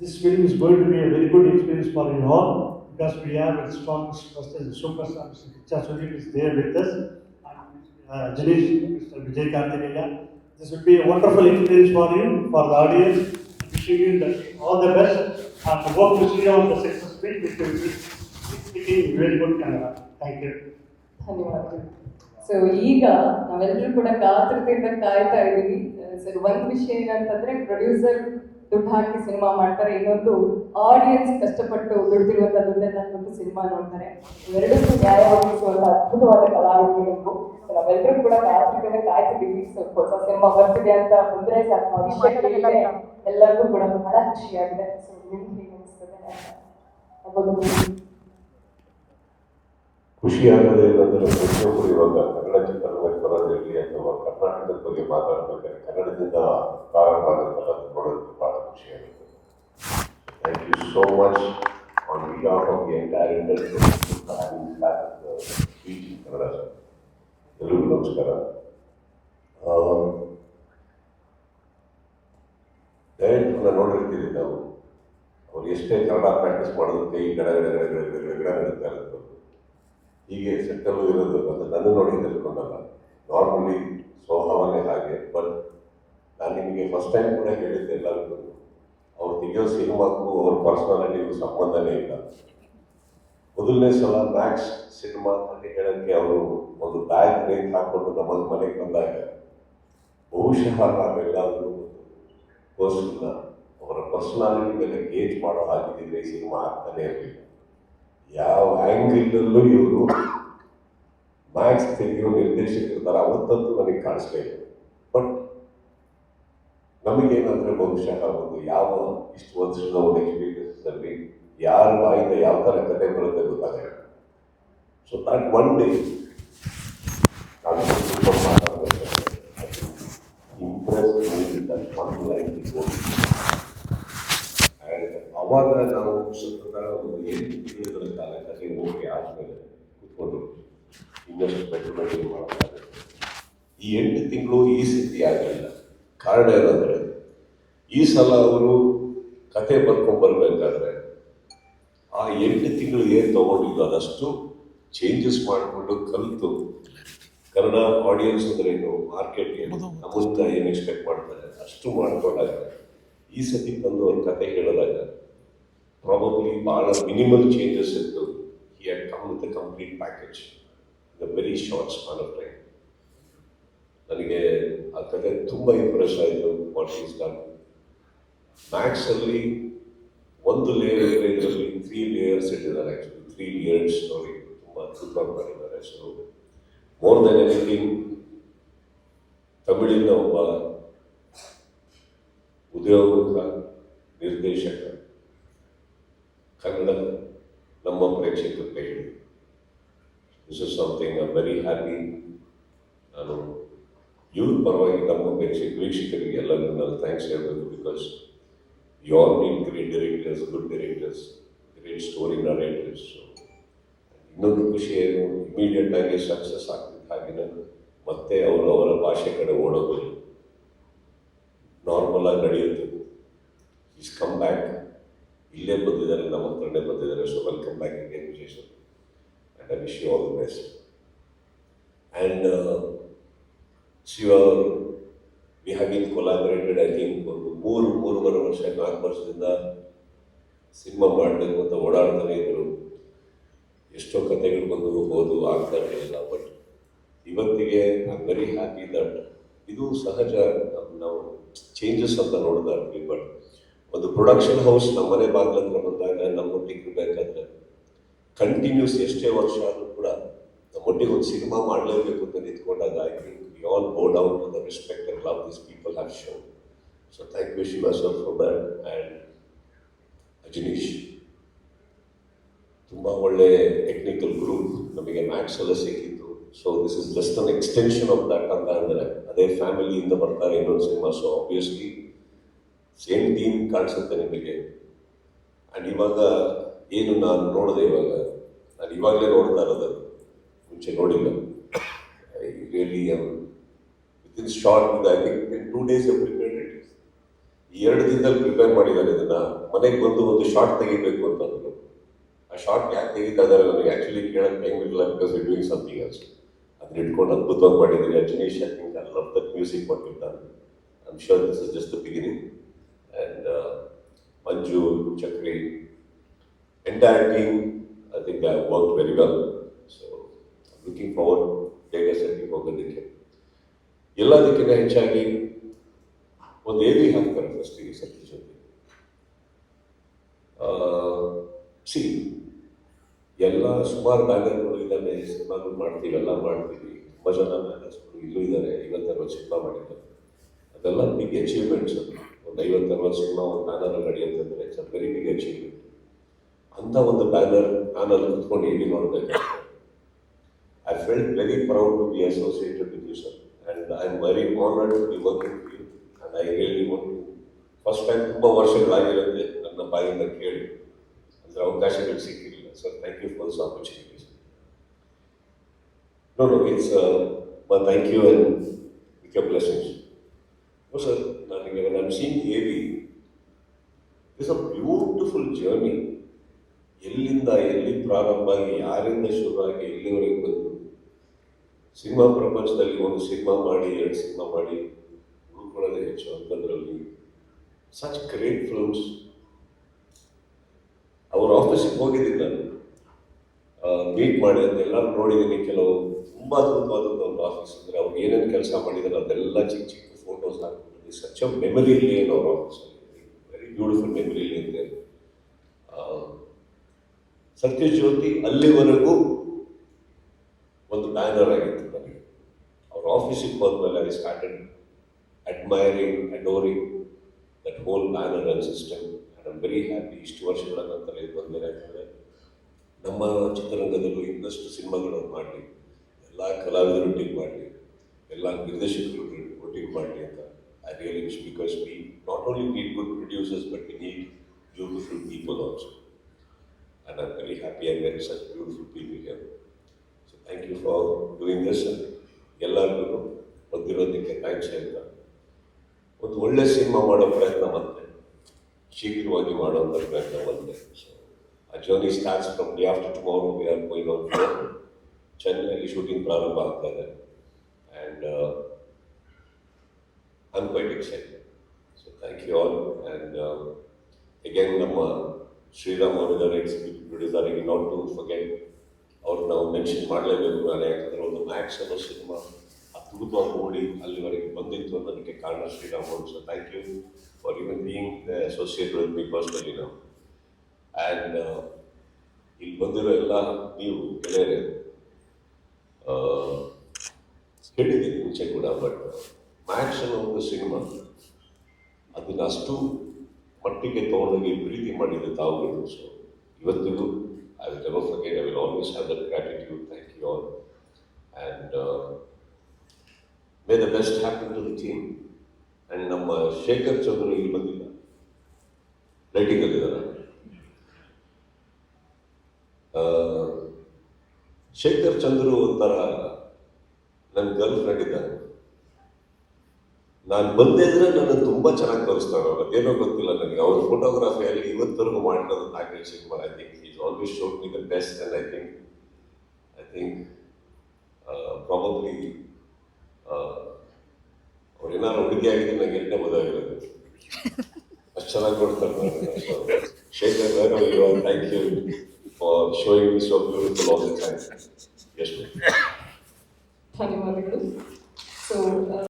This film is going to be a very good experience for you all because we have a strong superstar, Mr. Kicha Sudeep is there with us. Janish, Mr. Vijay Karthikeya. This will be a wonderful experience for you, for the audience. Wishing you all the best and hope to see you on the success meet which will be speaking very good Kannada. Thank you. ಧನ್ಯವಾದಗಳು. So ಈಗ ನಾವೆಲ್ಲರೂ ಕೂಡ ಕಾತರದಿಂದ ಕಾಯ್ತಾ ಇದ್ದೀವಿ. Sir ಒಂದು ವಿಷಯ ಏನಂತಂದ್ರೆ producer ದುಡ್ಡು ಹಾಕಿ ಸಿನಿಮಾ ಮಾಡ್ತಾರೆ, ಇನ್ನೊಂದು ಆಡಿಯನ್ಸ್ ಕಷ್ಟಪಟ್ಟು ದುಡ್ದಿರುವಂತ ದುಡ್ಡನ್ನ ಕೊಟ್ಟು ಸಿನಿಮಾ ನೋಡ್ತಾರೆ. ಇವೆರಡಕ್ಕೂ ನ್ಯಾಯ ಒದಗಿಸುವಂತ ಅದ್ಭುತವಾದ ಕಲಾವಿದರು. ನಾವೆಲ್ಲರೂ ಕೂಡ ಕಾತರದಿಂದ ಕಾಯ್ತಿದ್ದೀವಿ. ಸೊ ಹೊಸ ಸಿನಿಮಾ ಬರ್ತಿದೆ ಅಂತ ಬಂದ್ರೆ ಸಾಕು, ಎಲ್ಲರಿಗೂ ಕೂಡ ಬಹಳ ಖುಷಿಯಾಗಿದೆ. ಸೊ ನಿಮ್ಗೆ ಹೇಗೆ ಅನಿಸ್ತದೆ? ಖುಷಿಯಾಗದೆ ಏನಂದರೆ ಪ್ರತಿಯೊಬ್ಬರು ಇವಾಗ ಕನ್ನಡ ಚಿತ್ರರಂಗಕ್ಕೆ ಬರೋದಿರಲಿ ಅಥವಾ ಕರ್ನಾಟಕದ ಬಗ್ಗೆ ಮಾತಾಡಬೇಕಾದ್ರೆ ಕನ್ನಡದಿಂದ ಪ್ರಾರಂಭ ಆಗುತ್ತಲ್ಲ, ಅದು ನೋಡೋದಕ್ಕೆ ಭಾಳ ಖುಷಿಯಾಗುತ್ತೆ. Thank you so much on behalf of the entire industry speech in Kannada. ಎಲ್ಲರಿಗೂ ನಮಸ್ಕಾರ. ಡೈರೆಕ್ಟ್ರನ್ನ ನೋಡಿರ್ತೀವಿ ನಾವು, ಅವ್ರು ಎಷ್ಟೇ ಕನ್ನಡ ಪ್ರಾಕ್ಟೀಸ್ ಮಾಡೋದಕ್ಕೆ ಈ ಗಡ ಗಡ ಗಡ ಗಡ ಗಡ ಗಡ ನಡೀತಾ ಇರುತ್ತೆ. ಹೀಗೆ ಸೆಟ್ಟಲ್ಲೂ ಇರೋದು ಅದು ನನ್ನ ನೋಡಿ ತಿಳ್ಕೊಂಡಲ್ಲ, ನಾರ್ಮಲಿ ಸ್ವಭಾವನೇ ಹಾಗೆ. ಬಟ್ ನಾನು ನಿಮಗೆ ಫಸ್ಟ್ ಟೈಮ್ ಕೂಡ ಹೇಳಿದ್ದೆ ಎಲ್ಲರಿಗೂ, ಅವ್ರು ತೆಗೆಯೋ ಸಿನಿಮಾಕ್ಕೂ ಅವ್ರ ಪರ್ಸನಾಲಿಟಿಗೂ ಸಂಬಂಧನೇ ಇಲ್ಲ. ಮೊದಲನೇ ಸಲ ಮ್ಯಾಕ್ಸ್ ಸಿನಿಮಾ ಅಂತ ಹೇಳೋಕ್ಕೆ ಅವರು ಒಂದು ಬ್ಯಾಗ್ ಬ್ರೇಕ್ ಹಾಕ್ಕೊಂಡು ನಮ್ಮ ಮನೆಗೆ ಬಂದಾಗ ಬಹುಶಃ ನಾವೆಲ್ಲರೂ ಅವರ ಪರ್ಸನಾಲಿಟಿ ಮೇಲೆ ಗೇಜ್ ಮಾಡೋ ಹಾಗಿದ್ದರೆ ಈ ಸಿನಿಮಾ ಆಗ್ತಾನೆ ಇರಲಿಲ್ಲ. ಯಾವ ಆ್ಯಂಗಲಲ್ಲೂ ಇವರು ಮ್ಯಾಕ್ಸ್ ತೆಗೆಯೋ ನಿರ್ದೇಶಕರ ಥರ ಅವತ್ತಂತೂ ನನಗೆ ಕಾಣಿಸ್ಲೇ ಇಲ್ಲ. ಬಟ್ ನಮಗೇನಂದರೆ ಬಹುಶಃ ಒಂದು ಯಾವ ಇಷ್ಟು ವರ್ಷದ ಒಂದು ಎಕ್ಸ್ಪೀರಿಯನ್ಸಲ್ಲಿ ಯಾರ ಬಾಯಿಂದ ಯಾವ ಥರ ಕತೆ ಬರುತ್ತೆ ಗೊತ್ತಾಗಲ್ಲ. ಸೊ ದಟ್ ಒನ್ ಡೇ ನಾನು ತುಂಬ ಮಾತಾಡಬೇಕು, ಇಂಪ್ರೆಸ್ ಅವಾಗ ನಾವು ಸ್ವಲ್ಪ ಒಂದು 8 ತಿಂಗಳ ಕಾಲ ಕತೆ ಹೋಗಿ ಆದಮೇಲೆ ಕೂತ್ಕೊಂಡು ಇನ್ನಷ್ಟು ಬೆಟರ್ ಮಾಡ್ತಾರೆ. ಈ 8 ತಿಂಗಳು ಈ ಸ್ಥಿತಿ ಆಗಲಿಲ್ಲ. ಕಾರಣ ಏನಂದರೆ ಈ ಸಲ ಅವರು ಕತೆ ಬರ್ಕೊಂಡ್ಬರ್ಬೇಕಾದ್ರೆ ಆ 8 ತಿಂಗಳು ಏನು ತಗೊಂಡಿದ್ದು ಅದಷ್ಟು ಚೇಂಜಸ್ ಮಾಡಿಕೊಂಡು ಕಲಿತು ಕನ್ನಡ ಆಡಿಯನ್ಸ್ ಅಂದರೆ ಏನು, ಮಾರ್ಕೆಟ್ ಏನು, ನಮ್ಮಂತ ಏನು ಎಕ್ಸ್ಪೆಕ್ಟ್ ಮಾಡ್ತಾರೆ ಅಷ್ಟು ಮಾಡ್ಕೊಂಡಾಗ ಈ ಸತಿ ಬಂದು ಅವ್ರ ಕತೆ ಹೇಳಿದಾಗ ಪ್ರಾಬಬ್ಲಿ ಭಾಳ ಮಿನಿಮಲ್ ಚೇಂಜಸ್ ಇತ್ತು. He had come with a complete package in a very short span of time. ನನಗೆ ಆ ಕತೆ ತುಂಬ ಇಂಪ್ರೆಸ್ ಆಯಿತು. ವಾಟ್ ಈಸ್ ಡನ್ ಮ್ಯಾಕ್ಸಲ್ಲಿ ಒಂದು ಲೇಯರ್ ಇದ್ದರೆ ಇದರಲ್ಲಿ 3 ಲೇಯರ್ಸ್ ಇಟ್ಟಿದ್ದಾರೆ. ಆ್ಯಕ್ಚುಲಿ 3 ಲೇಯರ್ಡ್ ಸ್ಟೋರಿ ತುಂಬ ಅದ್ಭುತವಾಗಿ ಮಾಡಿದ್ದಾರೆ. ಸೊ ಮೋರ್ ದೆನ್ ಎನಿಥಿಂಗ್ ತಮಿಳಿನ ಒಬ್ಬ ಉದ್ಯೋಗ ನಿರ್ದೇಶಕ ಕನ್ನಡ ನಮ್ಮ ಪ್ರೇಕ್ಷಕರಿಗೆ ಹೇಳಿ, this is something I am very happy. ನಾನು ಇವ್ರ ಪರವಾಗಿ ನಮ್ಮ ವೀಕ್ಷಕರಿಗೆ ಎಲ್ಲರಿಗೂ ನಾನು ಥ್ಯಾಂಕ್ಸ್ ಹೇಳಬೇಕು. Because you all need great directors, good directors, great story narrators. ಇನ್ನೊಂದು ಖುಷಿ ಏನು, ಇಮಿಡಿಯೇಟ್ ಆಗಿ ಸಕ್ಸಸ್ ಆಗ್ತಿದ್ದ ಹಾಗೆ ಮತ್ತೆ ಅವರು ಅವರ ಭಾಷೆ ಕಡೆ ಓಡೋದು ನಾರ್ಮಲ್ ಆಗಿ ನಡೆಯುತ್ತೆ. ಈಸ್ ಕಮ್ ಬ್ಯಾಕ್, ಇಲ್ಲೇ ಬಂದಿದ್ದಾರೆ, ನಮ್ಮ ಹತ್ರನೇ ಬಂದಿದ್ದಾರೆ. So welcome back Indian Vijay sir, and I wish you all the best. And Shiva we have been collaborated I think ಒಂದು 3-3.5 ವರ್ಷ 4 ವರ್ಷದಿಂದ ಸಿನಿಮಾ ಮಾಡಬೇಕು ಅಂತ ಓಡಾಡ್ತಾನೆ ಇದ್ರು. ಎಷ್ಟೋ ಕಥೆಗಳು ಬಂದು ಹೋದು ಆಗ್ತಾ ಇರಲಿಲ್ಲ. ಬಟ್ ಇವತ್ತಿಗೆ I am very happy that ಇದು ಸಹಜ, ನಾವು ಚೇಂಜಸ್ ಅಂತ ನೋಡ್ತಾ ಇರ್ತೀವಿ. ಬಟ್ ಒಂದು ಪ್ರೊಡಕ್ಷನ್ ಹೌಸ್ ನಮ್ಮ ಮನೆ ಬಾಗಿಲ ಹತ್ರ ಬಂದಾಗ ನಮ್ಮೊಟ್ಟಿಗೆ ಇರಬೇಕಾದ್ರೆ ಕಂಟಿನ್ಯೂಸ್ ಎಷ್ಟೇ ವರ್ಷ ಆದರೂ ಕೂಡ ನಮ್ಮೊಟ್ಟಿಗೆ ಒಂದು ಸಿನಿಮಾ ಮಾಡಲೇಬೇಕು ಅಂತ ನಿಂತ್ಕೊಂಡಾಗ I think we all go down to the respect and love this people have shown. So thank you Shiva sir for that. And Ajaneesh ತುಂಬ ಒಳ್ಳೆ ಟೆಕ್ನಿಕಲ್ ಗ್ರೂಪ್ ನಮಗೆ ಮ್ಯಾಕ್ಸ್ ಎಲ್ಲ ಸಿಕ್ಕಿತ್ತು. So this is just an extension of that ಅಂತ ಅಂದರೆ ಅದೇ ಫ್ಯಾಮಿಲಿಯಿಂದ ಬರ್ತಾರೆ ಇನ್ನೊಂದು cinema. So obviously same team ಕಾಣಿಸುತ್ತೆ ನಿಮಗೆ. ಆ್ಯಂಡ್ ಇವಾಗ ಏನು ನಾನು ನೋಡಿದೆ, ನಾನು ಇವಾಗಲೇ ನೋಡ್ತಾ ಇರೋದು, ಮುಂಚೆ ನೋಡಿಲ್ಲ. Really with in short I think in 2 days prepared it. 2 ದಿನದಲ್ಲಿ ಪ್ರಿಪೇರ್ ಮಾಡಿದ್ದಾರೆ ಇದನ್ನ. ಮನೆಗೆ ಬಂದು ಒಂದು ಶಾರ್ಟ್ ತೆಗಿಬೇಕು ಅಂತಂದ್ರು. ಆ ಶಾರ್ಟ್ ಯಾಕೆ ತೆಗಿತಾ ಇದ್ದಾರೆ ನನಗೆ ಆಕ್ಚುಲಿ ಕೇಳಕ್ ಟೈಮ್ ಇರಲಿಲ್ಲ, because you doing something else. ಅದನ್ನ ಇಟ್ಕೊಂಡು ಅದ್ಭುತವಾಗಿ ಮಾಡಿದ್ದೀರಿ. Ajaneesh, I think I love that music what you done. I am sure this is just the beginning. And Manju, Chakri, entire team, I think they have worked very well. So I'm looking forward ಬೇಗ ಸೆಟ್ಟಿಗೆ ಹೋಗೋದಕ್ಕೆ. ಎಲ್ಲದಕ್ಕಿಂತ ಹೆಚ್ಚಾಗಿ ಒಂದು ಎವಿ ಹಾಕ್ತಾರೆ ಫಸ್ಟಿಗೆ ಸತ್ಯ ಜೊತೆ. C ಎಲ್ಲ ಸುಮಾರು ಬ್ಯಾನರ್ಗಳು ಇದ್ದಾವೆ, ಸಿನಿಮಾಗಳು ಮಾಡ್ತೀವಿ, ಎಲ್ಲ ಮಾಡ್ತೀವಿ. ತುಂಬ ಜನ ಬ್ಯಾನರ್ಸ್ಗಳು ಇಲ್ಲೂ ಇದ್ದಾರೆ, 50-60 ಸಿನಿಮಾ ಮಾಡಿದ್ದಾರೆ. ಅದೆಲ್ಲ ಬಿಗ್ ಅಚೀವ್ಮೆಂಟ್ಸ್. ಒಂದು 50-60 ಸಿನಿಮಾ ಒಂದು ಬ್ಯಾನರ್ ನಡೆಯುತ್ತಂದರೆ it's a very big achievement. ಅಂತ ಒಂದು ಬ್ಯಾನರ್ ನಾನು ಅಲ್ಲಿ ಕುತ್ಕೊಂಡು ಹೇಳಿ ನೋಡಬೇಕಾಗ್ತದೆ. I felt very proud to be associated with you, sir, and I am very honored to be working with you. And I really want to, first time ತುಂಬ ವರ್ಷಗಳಾಗಿರುತ್ತೆ ನನ್ನ ಬಾಯಿಂದ ಕೇಳಿ, ಅಂದರೆ ಅವಕಾಶಗಳು ಸಿಕ್ಕಿರಲಿಲ್ಲ. Sir, thank you for this opportunity. No, it's but thank you and with your blessings. No, sir, ನನಗೆ when I'm seeing AV, it's a beautiful journey. ಎಲ್ಲಿಂದ ಎಲ್ಲಿ ಪ್ರಾರಂಭ ಆಗಿ, ಯಾರಿಂದ ಶುರುವಾಗಿ ಎಲ್ಲಿವರೆಗೆ ಬಂದು ಸಿನಿಮಾ ಪ್ರಪಂಚದಲ್ಲಿ ಒಂದು ಸಿನಿಮಾ ಮಾಡಿ, 2 ಸಿನಿಮಾ ಮಾಡಿ ಉಳ್ಕೊಳ್ಳೋದೇ ಹೆಚ್ಚು ಅಂತಂದ್ರಲ್ಲಿ ಸಚ್ ಗ್ರೇಟ್ ಫಿಲ್ಮ್ಸ್. ಅವ್ರ ಆಫೀಸಿಗೆ ಹೋಗಿದ್ದೀನಿ ನಾನು, ಮೀಟ್ ಮಾಡಿ ಅದೆಲ್ಲ ನೋಡಿದ್ದೀನಿ. ಕೆಲವು ತುಂಬ ಅದ್ಭುತವಾದದ್ದು ಅವ್ರ ಆಫೀಸ್. ಅಂದರೆ ಅವ್ರು ಏನೇನು ಕೆಲಸ ಮಾಡಿದ್ದಾರೆ ಅದೆಲ್ಲ ಚಿಕ್ಕ ಚಿಕ್ಕ ಫೋಟೋಸ್ ಹಾಕ್ಬಿಟ್ಟಿದ್ದೆ. ಸಚ್ ಅ ಮೆಮರಿ ಲೇನ್ ಅವ್ರ ಆಫೀಸಲ್ಲಿ, ವೆರಿ ಬ್ಯೂಟಿಫುಲ್ ಮೆಮರಿ ಲೇನ್ ಇದೆ. ಸತ್ಯಜ್ಯೋತಿ ಅಲ್ಲಿವರೆಗೂ ಒಂದು ಬ್ಯಾನರ್ ಆಗಿತ್ತು ನನಗೆ. ಅವ್ರ ಆಫೀಸಿಗೆ ಹೋದ್ಮೇಲೆ I started admiring, adoring that whole banner and system. And I am very happy ಇಷ್ಟು ವರ್ಷಗಳ ನಂತರ ಇದು ಬಂದರೆ. ಯಾಕಂದರೆ ನಮ್ಮ ಚಿತ್ರರಂಗದಲ್ಲೂ ಇನ್ನಷ್ಟು ಸಿನಿಮಾಗಳನ್ನು ಮಾಡಲಿ, ಎಲ್ಲ ಕಲಾವಿದರೊಟ್ಟಿಗೆ ಮಾಡಲಿ, ಎಲ್ಲ ನಿರ್ದೇಶಕರು ಒಟ್ಟಿಗೆ ಮಾಡಲಿ ಅಂತ I really wish. Because we not only need good producers but we need beautiful people also. And I'm very happy I met such beautiful people here. So thank you for doing this. ಎಲ್ಲರಿಗೂ ಬಂದಿರೋದಕ್ಕೆ thanks ಹೇಳ್ತಾ, ಒಂದು ಒಳ್ಳೆ cinema ಮಾಡೋ ಪ್ರಯತ್ನ ಮತ್ತೆ ಶೀಘ್ರವಾಗಿ ಮಾಡುವಂಥ ಪ್ರಯತ್ನ ಬಂದೆ. ಸೊ ಆ journey starts from day after tomorrow. We are going on floor. ಚೆನ್ನೈಯಲ್ಲಿ ಶೂಟಿಂಗ್ ಪ್ರಾರಂಭ ಆಗ್ತಾ ಇದೆ. And I am quite excited. So thank you all. And again ನಮ್ಮ ಶ್ರೀರಾಮ್ ಅವರಿದ್ದಾರೆ, executive producer. Not to forget, ಅವ್ರು ನಾವು ಮೆನ್ಷನ್ ಮಾಡಲೇಬೇಕು. ನಾನು ಯಾಕಂದರೆ ಒಂದು ಮ್ಯಾಕ್ಸ್ ಅನ್ನೋ ಸಿನಿಮಾ ಅದ್ಭುತವಾಗಿ ಓಡಿ ಅಲ್ಲಿವರೆಗೆ ಬಂದಿತ್ತು ಅನ್ನೋದಕ್ಕೆ ಕಾರಣ ಶ್ರೀರಾಮ್ ಅವರು. So thank you for even being associate with me personally ನಾವು. ಆ್ಯಂಡ್ ಇಲ್ಲಿ ಬಂದಿರೋ ಎಲ್ಲ ನೀವು ಗೆಳೆಯರೇ, ಹೇಳಿದ್ದೀನಿ ಮುಂಚೆ ಕೂಡ, ಬಟ್ ಮ್ಯಾಕ್ಸ್ ಅನ್ನೋ ಒಂದು ಸಿನಿಮಾ ಅದನ್ನು ಅಷ್ಟು ಮಟ್ಟಿಗೆ ತೊಗೊಂಡೋಗಿ ಪ್ರೀತಿ ಮಾಡಿದ ತಾವುಗಳು. ಸೊ ಇವತ್ತಿಗೂ I will never forget. I will always have that gratitude. Thank you all. And may the best happen to the team. And ನಮ್ಮ ಶೇಖರ್ ಚಂದ್ರು ಇಲ್ಲಿ ಬಂದಿಲ್ಲ, ಲೈಟಿಂಗಲ್ಲಿದ್ದಾರೆ. ಶೇಖರ್ ಚಂದ್ರು ಒಂಥರ ನನ್ನ ಗರ್ಲ್ ಫ್ರೆಂಡ್ ಇದ್ದಾರೆ. ನಾನು ಬಂದೆ ಅಂದರೆ ನನ್ನನ್ನು ತುಂಬ ಚೆನ್ನಾಗಿ ತೋರಿಸ್ತಾರೆ ಅವ್ರು. ಅದೇನೋ ಗೊತ್ತಿಲ್ಲ ನನಗೆ. ಅವ್ರ ಫೋಟೋಗ್ರಫಿಯಲ್ಲಿ ಇವತ್ತರೆಗೂ ಮಾಡಿರೋದು Nagesh cinema. I think is always showed me the best. And I think probably ಅವ್ರು ಏನಾದ್ರು ಹುಡುಗಿ ಆಗಿದ್ರೆ ನನಗೆ 2ನೇ ಮದುವೆ ಆಗಿರೋದು. ಅಷ್ಟು ಚೆನ್ನಾಗಿ ಕೊಡ್ತಾರೆ. Shekhar thank you for showing me so beautiful all the time. ಎಷ್ಟು ಧನ್ಯವಾದಗಳು.